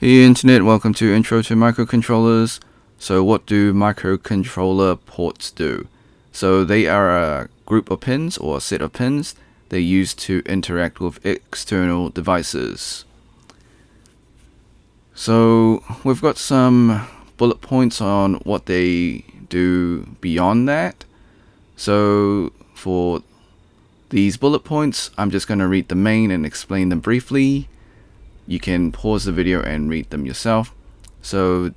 Hey Internet, welcome to Intro to Microcontrollers. So what do microcontroller ports do? So they are a group of pins or a set of pins they use to interact with external devices. So we've got some bullet points on what they do beyond that. So for these bullet points, I'm just going to read the main and explain them briefly. You can pause the video and read them yourself. So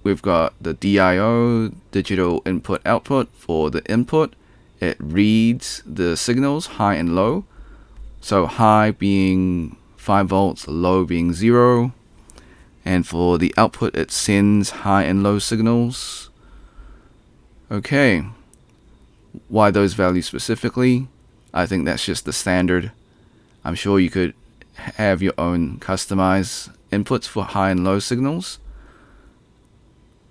we've got the DIO, digital input output. For the input, it reads the signals high and low. So high being 5 volts, low being 0. And for the output, it sends high and low signals. Okay, why those values specifically? I think that's just the standard. I'm sure you could have your own customized inputs for high and low signals.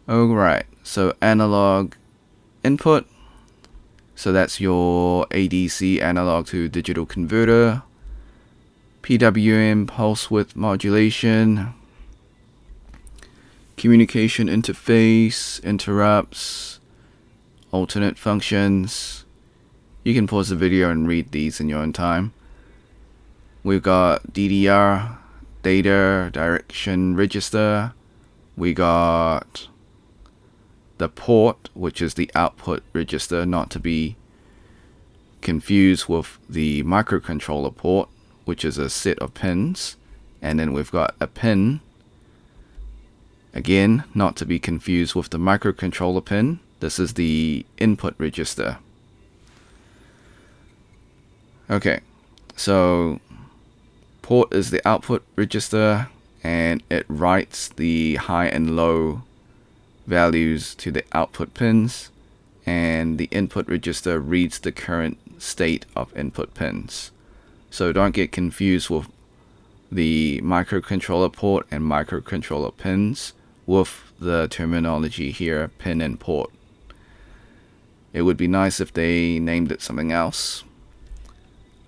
Alright, so analog input. So that's your ADC, analog to digital converter. PWM, pulse width modulation. Communication interface, interrupts, alternate functions. You can pause the video and read these in your own time. We've got DDR, data direction register. We got the port, which is the output register, not to be confused with the microcontroller port, which is a set of pins. And then we've got a pin, again, not to be confused with the microcontroller pin. This is the input register. Okay, so port is the output register, and it writes the high and low values to the output pins, and the input register reads the current state of input pins. So don't get confused with the microcontroller port and microcontroller pins with the terminology here, pin and port. It would be nice if they named it something else.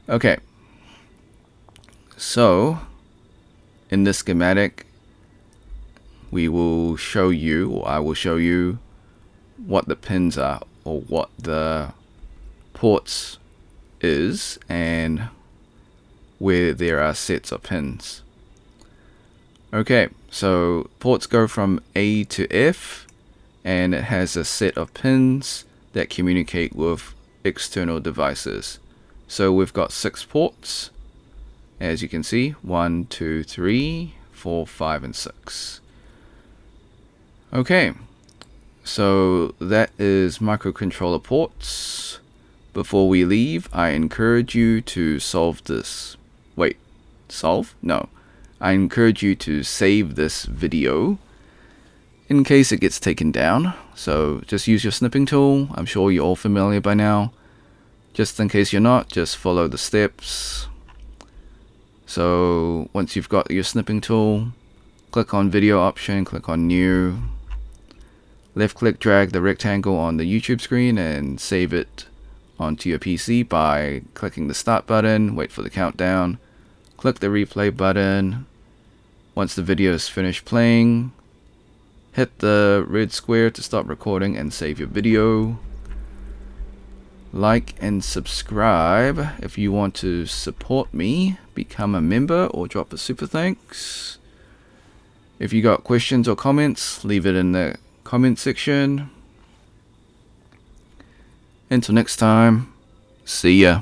Okay, so in this schematic, we will show you, or I will show you, what the pins are, or what the ports is, and where there are sets of pins. Okay, so ports go from A to F, and it has a set of pins that communicate with external devices. So we've got 6 ports, as you can see, 1, 2, 3, 4, 5, and 6. Okay, so that is microcontroller ports. Before we leave, I encourage you to solve this. Wait, solve? No. I encourage you to save this video in case it gets taken down. So just use your snipping tool. I'm sure you're all familiar by now. Just in case you're not, just follow the steps. So once you've got your snipping tool, click on video option, click on new. Left click, drag the rectangle on the YouTube screen and save it onto your PC by clicking the start button, wait for the countdown, click the replay button. Once the video is finished playing, hit the red square to stop recording and save your video. Like and subscribe if you want to support me. Become a member or drop a super thanks. If you got questions or comments, leave it in the comment section. Until next time, see ya.